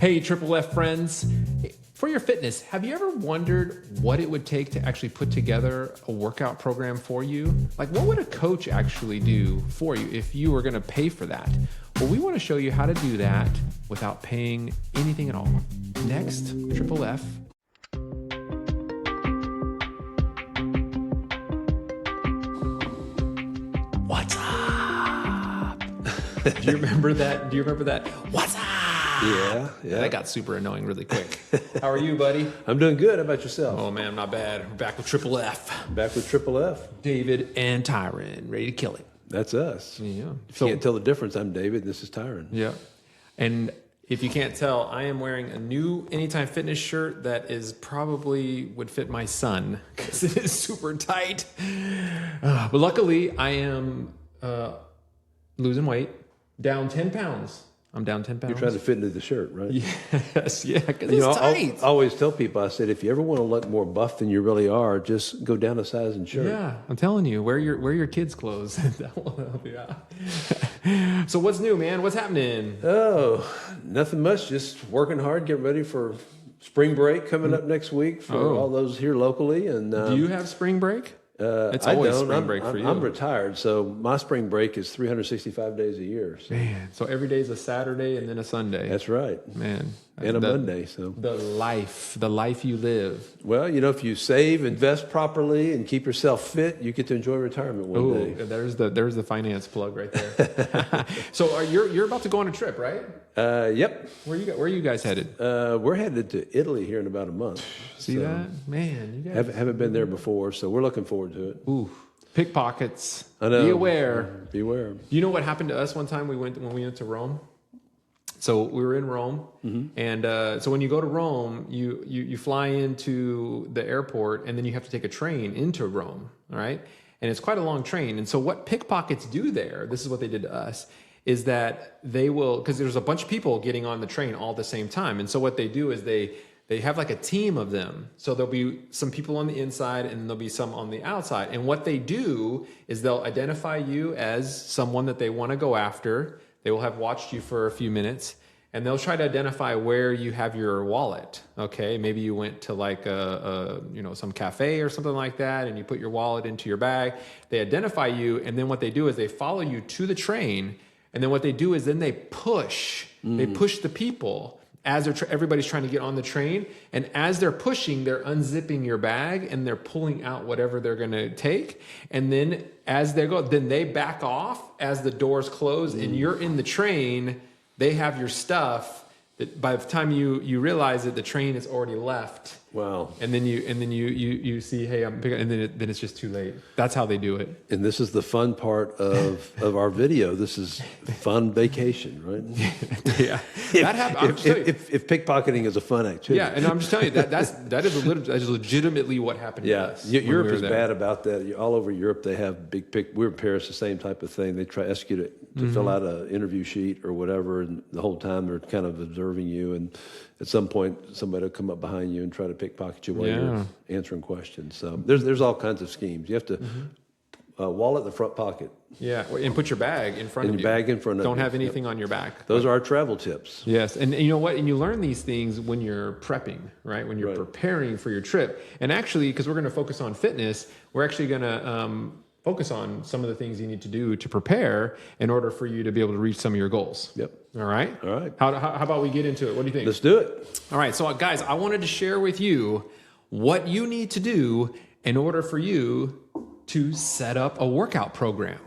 Hey, Triple F friends. For your fitness, have you ever wondered what it would take to actually put together a workout program for you? Like, what would a coach actually do for you if you were going to pay for that? Well, we want to show you how to do that without paying anything at all. Next, Triple F. What's up? Do you remember that? What's up? Yeah. That got super annoying really quick. How are you, buddy? I'm doing good. How about yourself? Oh, man, not bad. We're back with Triple F. Back with Triple F. David and Tyron, ready to kill it. That's us. Yeah. If you can't tell the difference, I'm David. This is Tyron. Yeah. And if you can't tell, I am wearing a new Anytime Fitness shirt that is probably would fit my son because it is super tight. But luckily, I am losing weight, down 10 pounds. I'm down 10 pounds. You're trying to fit into the shirt, right? Yes, yeah, because it's tight. I always tell people, I said, if you ever want to look more buff than you really are, just go down a size in shirt. Yeah, I'm telling you, wear your kids' clothes. That will help you out. So what's new, man? What's happening? Oh, nothing much. Just working hard, getting ready for spring break coming up next week for all those here locally. And do you have spring break? It's I always don't. spring break for you. I'm retired, so my spring break is 365 days a year. So. Man, so every day is a Saturday and then a Sunday. That's right. Man. And a Monday. So the life you live. Well, if you save, invest properly, and keep yourself fit, you get to enjoy retirement one day. There's the finance plug right there. So you're about to go on a trip, right? Yep. Where are you guys headed? We're headed to Italy here in about a month. See that? Man, you guys haven't been there before, so we're looking forward to it. Ooh. Pickpockets. I know. Be aware. Beware. You know what happened to us one time when we went to Rome? So we were in Rome, and so when you go to Rome, you fly into the airport, and then you have to take a train into Rome, all right? And it's quite a long train. And so what pickpockets do there, this is what they did to us, is that they will, because there's a bunch of people getting on the train all at the same time. And so what they do is they have like a team of them. So there'll be some people on the inside and there'll be some on the outside. And what they do is they'll identify you as someone that they want to go after. They will have watched you for a few minutes, and they'll try to identify where you have your wallet. Okay, maybe you went to like some cafe or something like that, and you put your wallet into your bag. They identify you, and then what they do is they follow you to the train, and then what they do is then they push. They push the people as everybody's trying to get on the train, and as they're pushing, they're unzipping your bag and they're pulling out whatever they're going to take, and then as they go, then they back off as the doors close, and you're in the train. They have your stuff. That by the time you realize that the train has already left. Wow. And then you see, hey, I'm picking, and then it's just too late. That's how they do it. And this is the fun part of our video. This is fun vacation, right? Yeah. That happens. If pickpocketing is a fun activity. Yeah, and I'm just telling you that is legitimately what happened to us. Europe is bad about that. All over Europe, they have we're in Paris, the same type of thing. They ask you to fill out an interview sheet or whatever, and the whole time they're kind of observing you, and at some point somebody will come up behind you and try to pickpocket you while you're answering questions. So there's all kinds of schemes. You have to wallet in the front pocket. Yeah, and put your bag in front of you. Your bag in front of you. Don't have anything on your back. Those are our travel tips. Yes, and you know what? And you learn these things when you're prepping, right? When you're preparing for your trip. And actually, because we're going to focus on fitness, we're actually going to focus on some of the things you need to do to prepare in order for you to be able to reach some of your goals. Yep. All right? All right. How about we get into it? What do you think? Let's do it. All right. So, guys, I wanted to share with you what you need to do in order for you to set up a workout program.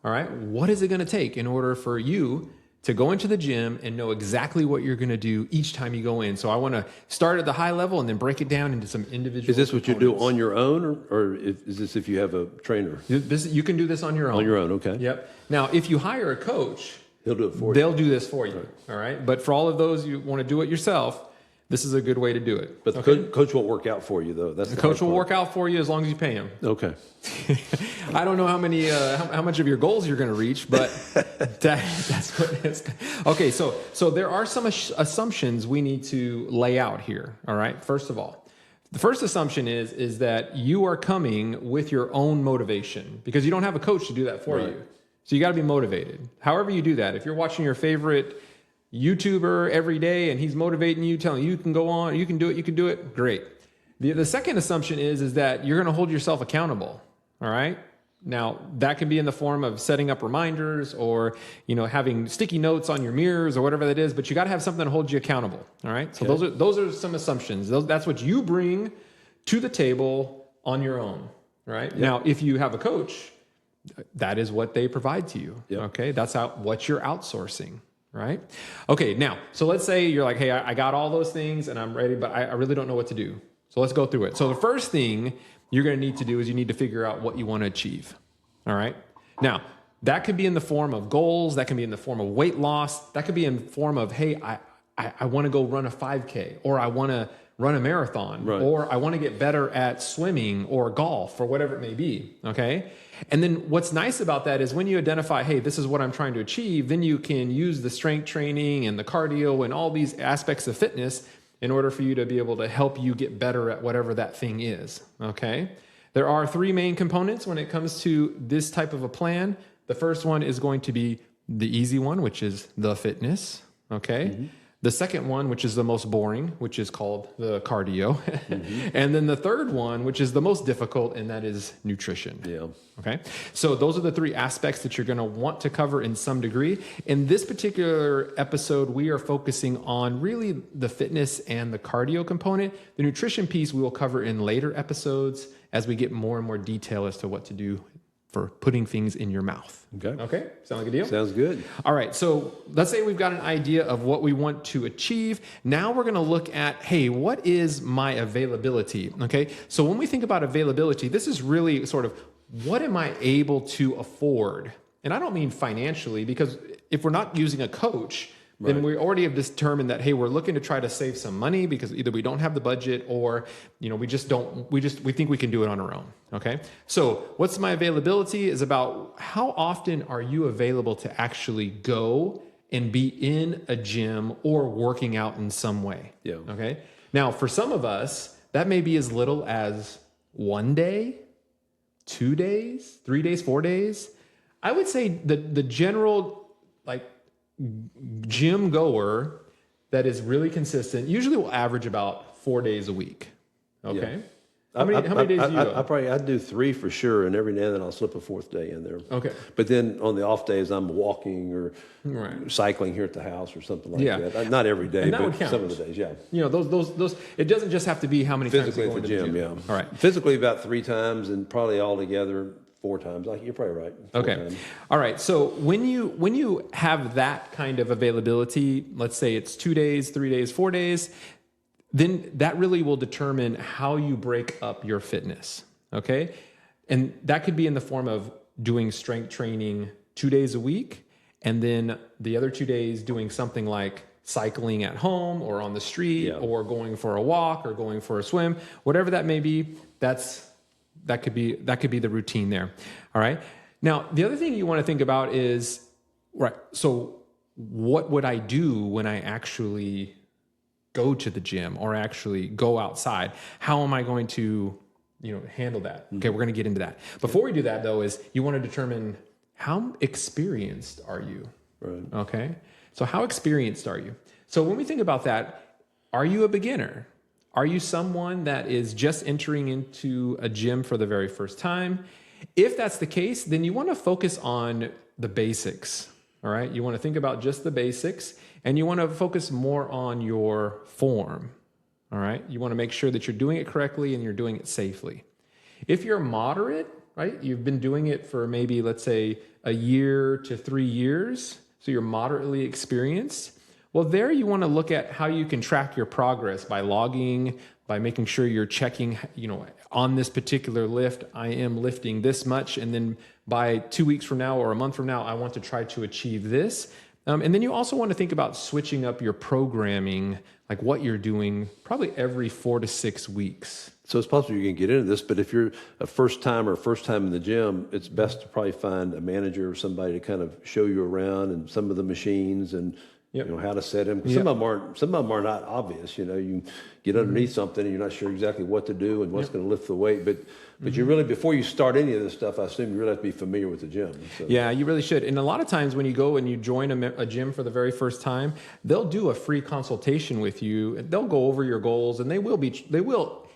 All right? What is it going to take in order for you to go into the gym and know exactly what you're going to do each time you go in? So I want to start at the high level and then break it down into some individual Is this what you components. do on your own, or is this if you have a trainer? You can do this on your own. On your own, okay. Yep. Now, if you hire a coach, he'll do it for you. They'll do this for you. All right? But for all of those you want to do it yourself, this is a good way to do it. But the coach won't work out for you, though. That's the coach will work out for you as long as you pay him. Okay. I don't know how much of your goals you're going to reach, but that's what it is. Okay, so there are some assumptions we need to lay out here. All right. First of all, the first assumption is that you are coming with your own motivation, because you don't have a coach to do that for you. So you got to be motivated. However you do that, if you're watching your favorite YouTuber every day and he's motivating you, telling you can go on, you can do it, great. The second assumption is that you're going to hold yourself accountable. All right. Now that can be in the form of setting up reminders or, having sticky notes on your mirrors or whatever that is, but you got to have something to hold you accountable. All right. So those are some assumptions. That's what you bring to the table on your own. Right. Yep. Now, if you have a coach, that is what they provide to you. Yep. Okay. That's what you're outsourcing. Right. Okay. Now, so let's say you're like, hey, I got all those things and I'm ready, but I really don't know what to do. So let's go through it. So the first thing you're going to need to do is you need to figure out what you want to achieve. All right. Now, that could be in the form of goals. That can be in the form of weight loss. That could be in the form of, hey, I want to go run a 5K, or I want to run a marathon, right, or I want to get better at swimming or golf or whatever it may be. Okay. And then what's nice about that is when you identify, hey, this is what I'm trying to achieve, then you can use the strength training and the cardio and all these aspects of fitness in order for you to be able to help you get better at whatever that thing is, okay? There are 3 main components when it comes to this type of a plan. The first one is going to be the easy one, which is the fitness, okay? Mm-hmm. The second one, which is the most boring, which is called the cardio. Mm-hmm. And then the third one, which is the most difficult, and that is nutrition. Yeah. Okay. So those are the 3 aspects that you're going to want to cover in some degree. In this particular episode, we are focusing on really the fitness and the cardio component. The nutrition piece we will cover in later episodes as we get more and more detail as to what to do for putting things in your mouth. Okay. Okay. Sound like a deal? Sounds good. All right. So let's say we've got an idea of what we want to achieve. Now we're going to look at, hey, what is my availability? Okay. So when we think about availability, this is really sort of what am I able to afford? And I don't mean financially, because if we're not using a coach, then right, we already have determined that, hey, we're looking to try to save some money because either we don't have the budget or, we think we can do it on our own. Okay. So what's my availability is about how often are you available to actually go and be in a gym or working out in some way. Yeah. Okay. Now, for some of us, that may be as little as 1 day, 2 days, 3 days, 4 days. I would say the general, gym goer that is really consistent usually will average about 4 days a week. Okay. Yeah. How many days do you go? I do 3 for sure, and every now and then I'll slip a 4th day in there. Okay. But then on the off days, I'm walking or cycling here at the house or something like that. Not every day, but some of the days, yeah. Those. It doesn't just have to be how many physically times you go at the gym. Yeah. All right. Physically about 3 times, and probably altogether 4 times. You're probably right. 4 okay. times. All right. So when you have that kind of availability, let's say it's 2 days, 3 days, 4 days, then that really will determine how you break up your fitness. Okay. And that could be in the form of doing strength training 2 days a week. And then the other 2 days doing something like cycling at home or on the street or going for a walk or going for a swim, whatever that may be. That could be the routine there. All right. Now, the other thing you want to think about is, right, so what would I do when I actually go to the gym or actually go outside? How am I going to, handle that? Okay, we're going to get into that. Before we do that, though, is you want to determine how experienced are you? Right. Okay. So how experienced are you? So when we think about that, are you a beginner? Are you someone that is just entering into a gym for the very first time? If that's the case, then you want to focus on the basics. All right. You want to think about just the basics, and you want to focus more on your form. All right. You want to make sure that you're doing it correctly and you're doing it safely. If you're moderate, right, you've been doing it for maybe, let's say, a year to 3 years, so you're moderately experienced. Well, there you want to look at how you can track your progress by logging, by making sure you're checking, on this particular lift, I am lifting this much. And then by 2 weeks from now or a month from now, I want to try to achieve this. And then you also want to think about switching up your programming, like what you're doing probably every 4 to 6 weeks. So it's possible you can get into this, but if you're a first time in the gym, it's best to probably find a manager or somebody to kind of show you around and some of the machines and Yep. You know, how to set them. Some of them are not obvious. You know, you get underneath something and you're not sure exactly what to do and what's going to lift the weight. But you really, before you start any of this stuff, I assume you really have to be familiar with the gym. So. Yeah, you really should. And a lot of times when you go and you join a gym for the very first time, they'll do a free consultation with you. They'll go over your goals, and they will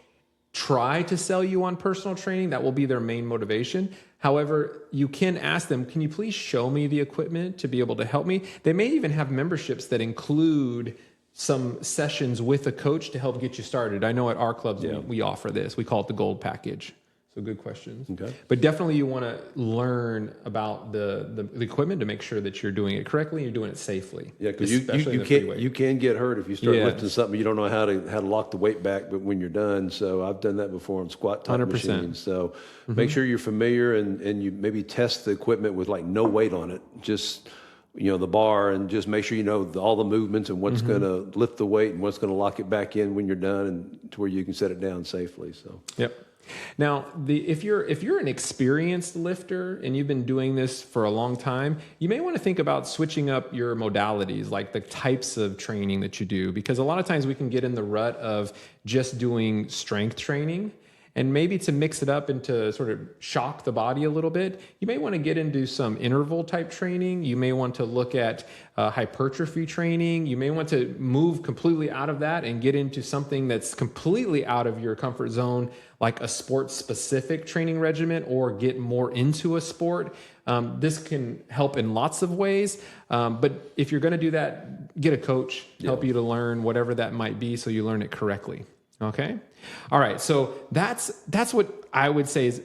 try to sell you on personal training. That will be their main motivation. However, you can ask them, can you please show me the equipment to be able to help me? They may even have memberships that include some sessions with a coach to help get you started. I know at our clubs, we offer this. We call it the gold package. So good questions. Okay. But definitely you want to learn about the equipment to make sure that you're doing it correctly and you're doing it safely. Yeah, because you can get hurt if you start lifting something you don't know how to lock the weight back, but when you're done. So I've done that before on squat type 100%. Machines. So make sure you're familiar and you maybe test the equipment with like no weight on it. Just the bar, and just make sure you know all the movements and what's going to lift the weight and what's going to lock it back in when you're done, and to where you can set it down safely. So yep. Now, if you're an experienced lifter and you've been doing this for a long time, you may want to think about switching up your modalities, like the types of training that you do, because a lot of times we can get in the rut of just doing strength training. And maybe to mix it up and to sort of shock the body a little bit, you may want to get into some interval type training. You may want to look at hypertrophy training. You may want to move completely out of that and get into something that's completely out of your comfort zone, like a sport-specific training regimen, or get more into a sport. This can help in lots of ways. But if you're going to do that, get a coach, help you to learn whatever that might be so you learn it correctly. Okay. All right. So that's what I would say is,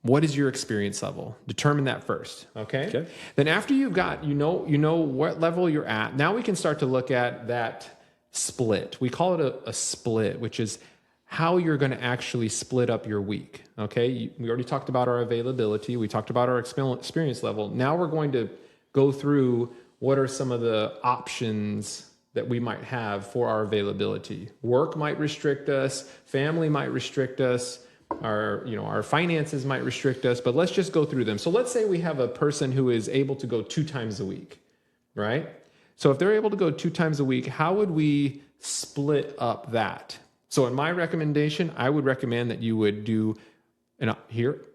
what is your experience level? Determine that first. Okay. Then after you've got, you know what level you're at, now we can start to look at that split. We call it a split, which is how you're going to actually split up your week. Okay. We already talked about our availability. We talked about our experience level. Now we're going to go through what are some of the options that we might have for our availability. Work might restrict us, family might restrict us, our finances might restrict us, but let's just go through them. So let's say we have a person who is able to go 2 times a week, right? So if they're able to go 2 times a week, how would we split up that? So in my recommendation, I would recommend that you would do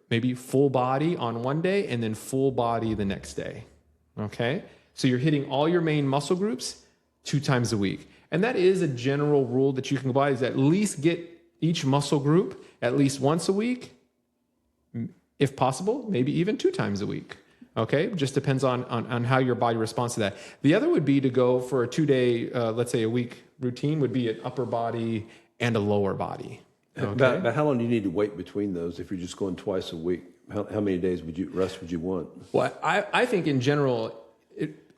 maybe full body on one day and then full body the next day. Okay? So you're hitting all your main muscle groups 2 times a week. And that is a general rule that you can go by, is at least get each muscle group at least once a week, if possible, maybe even 2 times a week. Okay, just depends on how your body responds to that. The other would be to go for a 2-day, let's say a week routine would be an upper body and a lower body. Okay? About how long do you need to wait between those if you're just going twice a week? How many days would you want? Well, I think in general,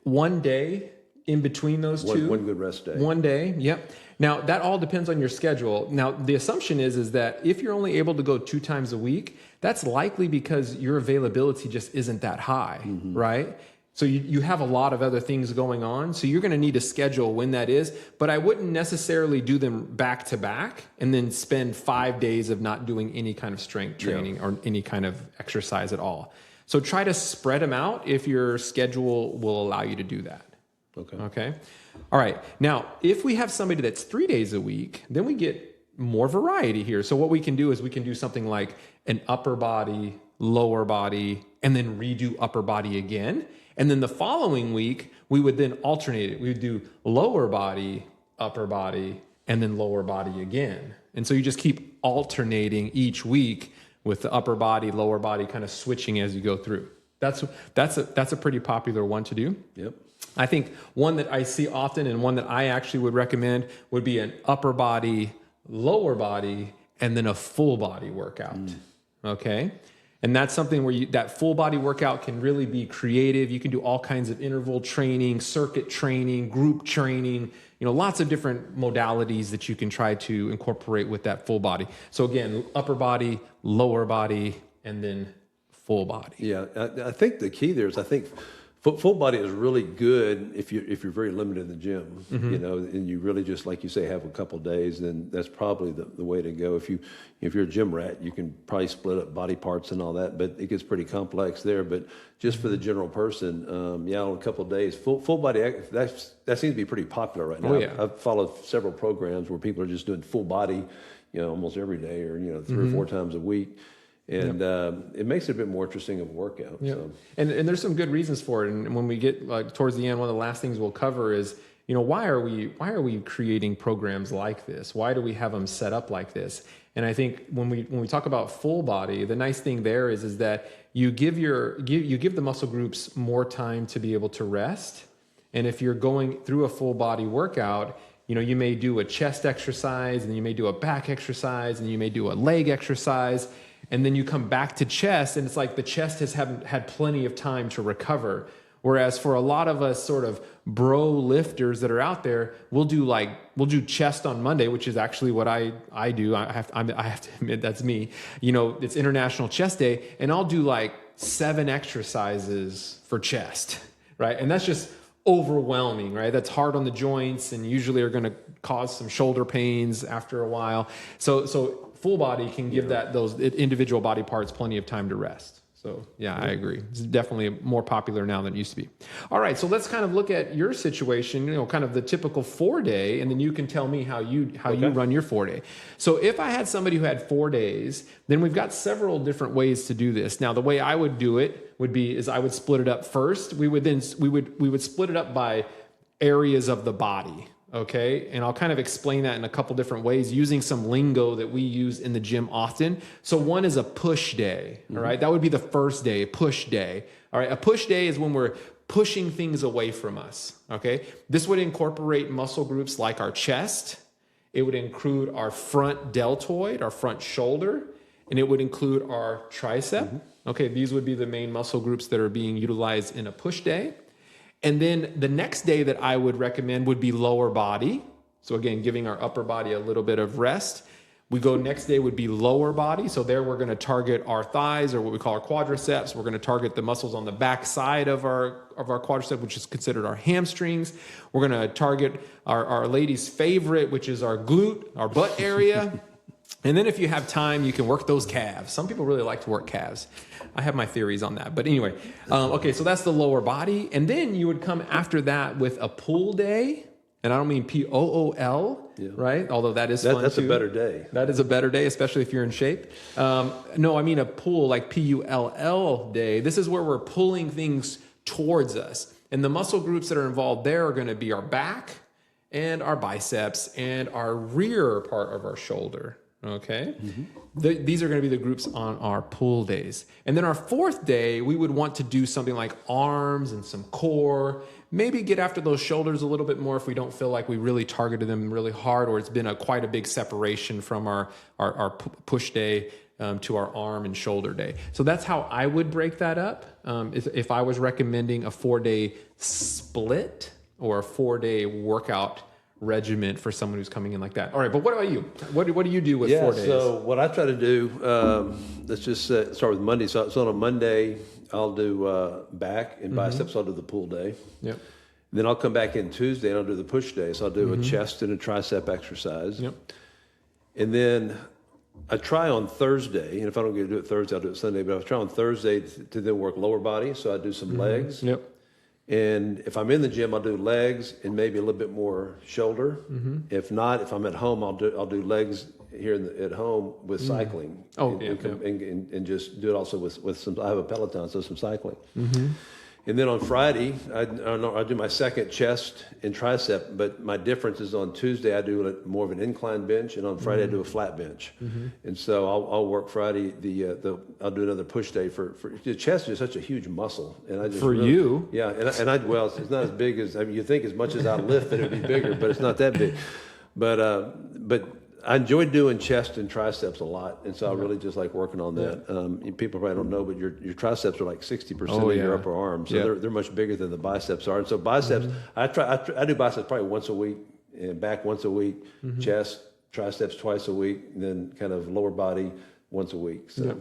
1 day in between those two. One good rest day. 1 day, yep. Now, that all depends on your schedule. Now, the assumption is that if you're only able to go 2 times a week, that's likely because your availability just isn't that high, right? So you have a lot of other things going on. So you're going to need to schedule when that is. But I wouldn't necessarily do them back to back and then spend 5 days of not doing any kind of strength training or any kind of exercise at all. So try to spread them out if your schedule will allow you to do that. Okay. All right. Now, if we have somebody that's 3 days a week, then we get more variety here. So what we can do is we can do something like an upper body, lower body, and then redo upper body again. And then the following week, we would then alternate it. We would do lower body, upper body, and then lower body again. And so you just keep alternating each week with the upper body, lower body kind of switching as you go through. That's a pretty popular one to do. Yep. I think one that I see often and one that I actually would recommend would be an upper body, lower body, and then a full body workout. Okay? And that's something where that full body workout can really be creative. You can do all kinds of interval training, circuit training, group training, lots of different modalities that you can try to incorporate with that full body. So again, upper body, lower body, and then full body. Yeah, I think the key there is, Full body is really good if you're very limited in the gym, and you really just, like you say, have a couple of days. Then that's probably the way to go. If you're a gym rat, you can probably split up body parts and all that, but it gets pretty complex there. But just for the general person, on a couple of days, full body that seems to be pretty popular right now. Oh, yeah. I've followed several programs where people are just doing full body, almost every day, or 3 or 4 times a week. And it makes it a bit more interesting of a workout. Yeah. So. And there's some good reasons for it. And when we get towards the end, one of the last things we'll cover is, why are we creating programs like this? Why do we have them set up like this? And I think when we talk about full body, the nice thing there is that you give the muscle groups more time to be able to rest. And if you're going through a full body workout, you may do a chest exercise, and you may do a back exercise, and you may do a leg exercise. And then you come back to chest, and it's like the chest haven't had plenty of time to recover. Whereas for a lot of us sort of bro lifters that are out there, we'll do chest on Monday, which is actually what I do. I have to admit that's me. It's International Chest Day, and I'll do 7 exercises for chest, right? And that's just overwhelming, right? That's hard on the joints, and usually are going to cause some shoulder pains after a while. So full body can give those individual body parts plenty of time to rest. So yeah, I agree. It's definitely more popular now than it used to be. All right, so let's kind of look at your situation, kind of the typical 4-day, and then you can tell me how you run your 4-day. So if I had somebody who had 4 days, then we've got several different ways to do this. Now, the way I would do it is I would split it up first. We would split it up by areas of the body. Okay, and I'll kind of explain that in a couple different ways using some lingo that we use in the gym often. So one is a push day, all right? That would be the first day, push day. All right, a push day is when we're pushing things away from us, okay? This would incorporate muscle groups like our chest. It would include our front deltoid, our front shoulder, and it would include our tricep. Okay, these would be the main muscle groups that are being utilized in a push day. And then the next day that I would recommend would be lower body. So again, giving our upper body a little bit of rest. Next day would be lower body. So there we're going to target our thighs, or what we call our quadriceps. We're going to target the muscles on the back side of our quadricep, which is considered our hamstrings. We're going to target our ladies' favorite, which is our glute, our butt area. And then if you have time, you can work those calves. Some people really like to work calves. I have my theories on that. But anyway, okay, so that's the lower body. And then you would come after that with a pull day. And I don't mean P-O-O-L, right? Although that is fun that's too. a better day. That is a better day, especially if you're in shape. No, I mean a pull, like P-U-L-L day. This is where we're pulling things towards us. And the muscle groups that are involved there are going to be our back and our biceps and our rear part of our shoulder. Okay. These are going to be the groups on our pull days. And then our 4th day, we would want to do something like arms and some core, maybe get after those shoulders a little bit more if we don't feel like we really targeted them really hard, or it's been quite a big separation from our push day to our arm and shoulder day. So that's how I would break that up. If I was recommending a 4-day split or a 4-day workout regiment for someone who's coming in like that. All right, but what about you? What do you do with 4 days? So what I try to do, let's just start with Monday. So on a Monday, I'll do back and biceps. I'll do the pull day. Yep. Then I'll come back in Tuesday and I'll do the push day. So I'll do a chest and a tricep exercise. Yep. And then I try on Thursday, and if I don't get to do it Thursday, I'll do it Sunday, but I'll try on Thursday to then work lower body. So I do some legs. Yep. And if I'm in the gym, I'll do legs and maybe a little bit more shoulder. If not, if I'm at home, I'll do legs here at home with cycling. And just do it also with some. I have a Peloton, so some cycling. And then on Friday, I do my second chest and tricep, but my difference is on Tuesday I do more of an incline bench, and on Friday I do a flat bench. And so I'll work Friday. I'll do another push day for the chest is such a huge muscle, and I just you. Yeah, well, it's not as big as you think. As much as I lift, that it'd be bigger, but it's not that big. But I enjoy doing chest and triceps a lot, and so I really just like working on that. People probably don't know, but your triceps are like 60% of your upper arm, so they're much bigger than the biceps are. And so biceps, I do biceps probably once a week, and back once a week, chest, triceps twice a week, and then kind of lower body, once a week. So.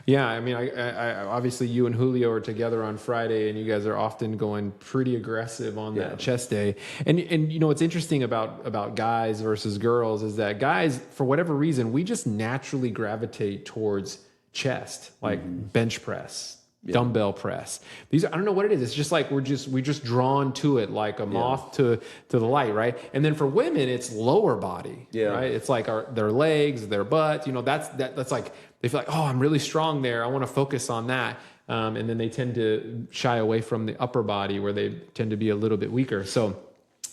Yeah, I mean, I obviously you and Julio are together on Friday, and you guys are often going pretty aggressive on that chest day. And you know what's interesting about guys versus girls is that guys, for whatever reason, we just naturally gravitate towards chest, like bench press, dumbbell press. These, I don't know what it is. It's just like we're just drawn to it like a moth to the light, right? And then for women, it's lower body, right? It's like their legs, their butt. You know, that's like they feel like, oh, I'm really strong there. I want to focus on that. And then they tend to shy away from the upper body where they tend to be a little bit weaker. So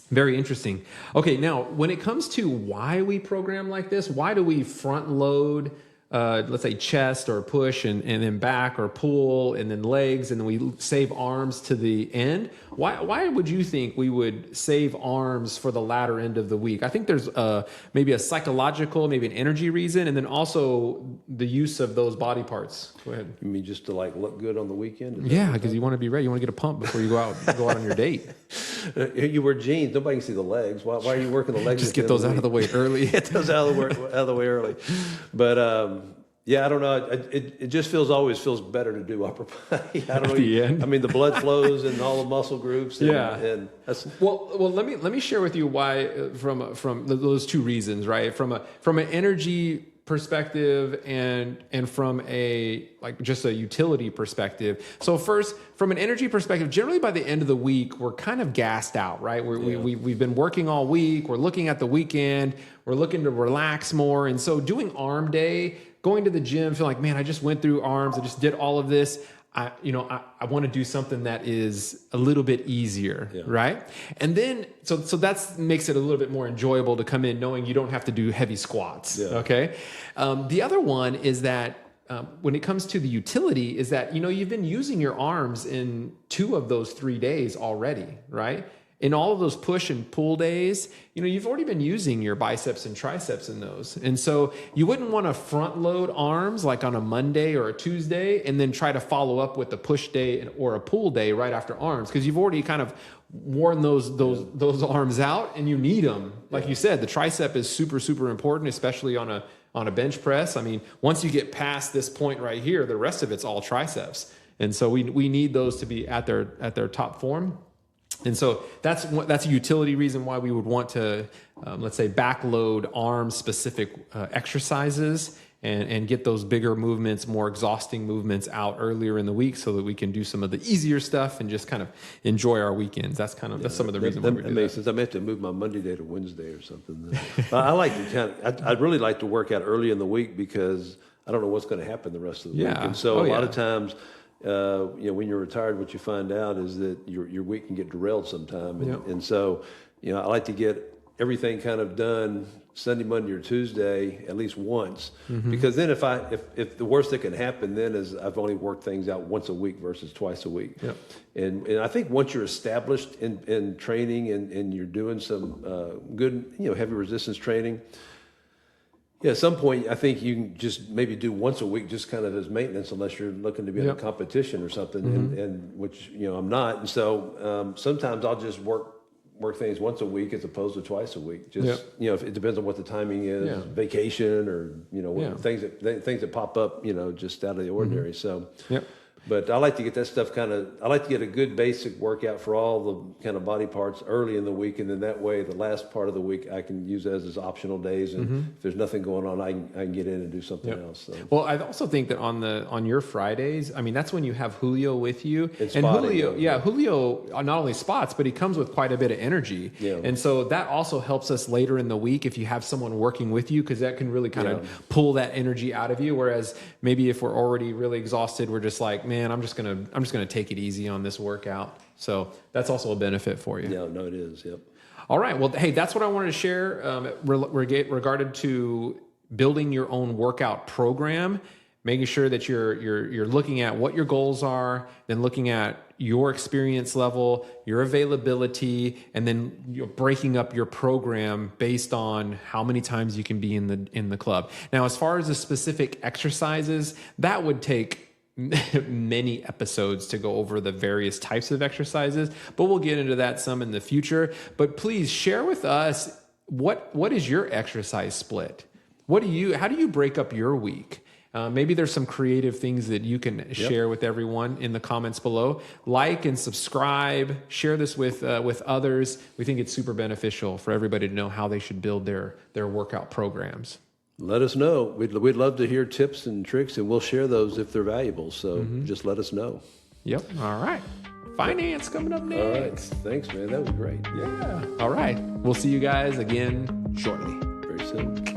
very interesting. Okay, now when it comes to why we program like this, why do we front load let's say chest or push and then back or pull and then legs, and then we save arms to the end? Why would you think we would save arms for the latter end of the week? I think there's maybe a psychological, maybe an energy reason, and then also the use of those body parts. Go ahead. You mean just to like look good on the weekend? Yeah, because you want to be ready. You want to get a pump before you go out on your date. You wear jeans. Nobody can see the legs. Why are you working the legs? Just get those out of the way early. Get those out of the way early. But yeah, I don't know. It just always feels better to do upper body. I don't know. At the end. I mean, the blood flows in all the muscle groups. And that's, well. Let me share with you why from those two reasons, right? From an energy perspective and from a like just a utility perspective. So first, from an energy perspective, generally by the end of the week, we're kind of gassed out, right? We've been working all week. We're looking at the weekend. We're looking to relax more. And so doing arm day, going to the gym, feeling like, man, I just went through arms. I just did all of this. I want to do something that is a little bit easier, right? And then, so that makes it a little bit more enjoyable to come in knowing you don't have to do heavy squats, okay? The other one is that when it comes to the utility is that, you've been using your arms in 2 of those 3 days already, right? In all of those push and pull days, you've already been using your biceps and triceps in those. And so you wouldn't want to front load arms like on a Monday or a Tuesday and then try to follow up with a push day or a pull day right after arms, because you've already kind of worn those arms out and you need them. Like you said, the tricep is super, super important, especially on a bench press. I mean, once you get past this point right here, the rest of it's all triceps. And so we need those to be at their top form. And so that's a utility reason why we would want to, let's say, backload arm-specific exercises and get those bigger movements, more exhausting movements out earlier in the week so that we can do some of the easier stuff and just kind of enjoy our weekends. That's that's some of the reason why we do that. Makes sense. I may have to move my Monday day to Wednesday or something. I like to I'd really like to work out early in the week because I don't know what's going to happen the rest of the week. And so a lot of times, when you're retired, what you find out is that your week can get derailed sometime. And so, I like to get everything kind of done Sunday, Monday, or Tuesday at least once, because then if the worst that can happen then is I've only worked things out once a week versus twice a week. And I think once you're established in training and you're doing some good, heavy resistance training, at some point, I think you can just maybe do once a week, just kind of as maintenance, unless you're looking to be in a competition or something, and which I'm not. And so sometimes I'll just work things once a week as opposed to twice a week. Just if it depends on what the timing is, vacation or things that pop up, just out of the ordinary. So. But I like to get that stuff I like to get a good basic workout for all the kind of body parts early in the week. And then that way, the last part of the week, I can use as optional days. And if there's nothing going on, I can get in and do something else. So. Well, I also think that on your Fridays, I mean, that's when you have Julio with you. And Julio, Julio not only spots, but he comes with quite a bit of energy. And so that also helps us later in the week if you have someone working with you, because that can really kind of pull that energy out of you. Whereas maybe if we're already really exhausted, we're just like, man, I'm just gonna take it easy on this workout. So that's also a benefit for you. Yeah, no, it is. Yep. All right. Well, hey, that's what I wanted to share regarding to building your own workout program, making sure that you're looking at what your goals are, then looking at your experience level, your availability, and then you're breaking up your program based on how many times you can be in the club. Now, as far as the specific exercises, that would take many episodes to go over the various types of exercises, but we'll get into that some in the future. But please share with us what is your exercise split? How do you break up your week? Maybe there's some creative things that you can share with everyone in the comments below. Like and subscribe. Share this with others. We think it's super beneficial for everybody to know how they should build their workout programs. Let us know. We'd love to hear tips and tricks, and we'll share those if they're valuable. So just let us know. Yep. All right. Finance coming up next. All right. Thanks, man. That was great. Yeah. All right. We'll see you guys again shortly. Very soon.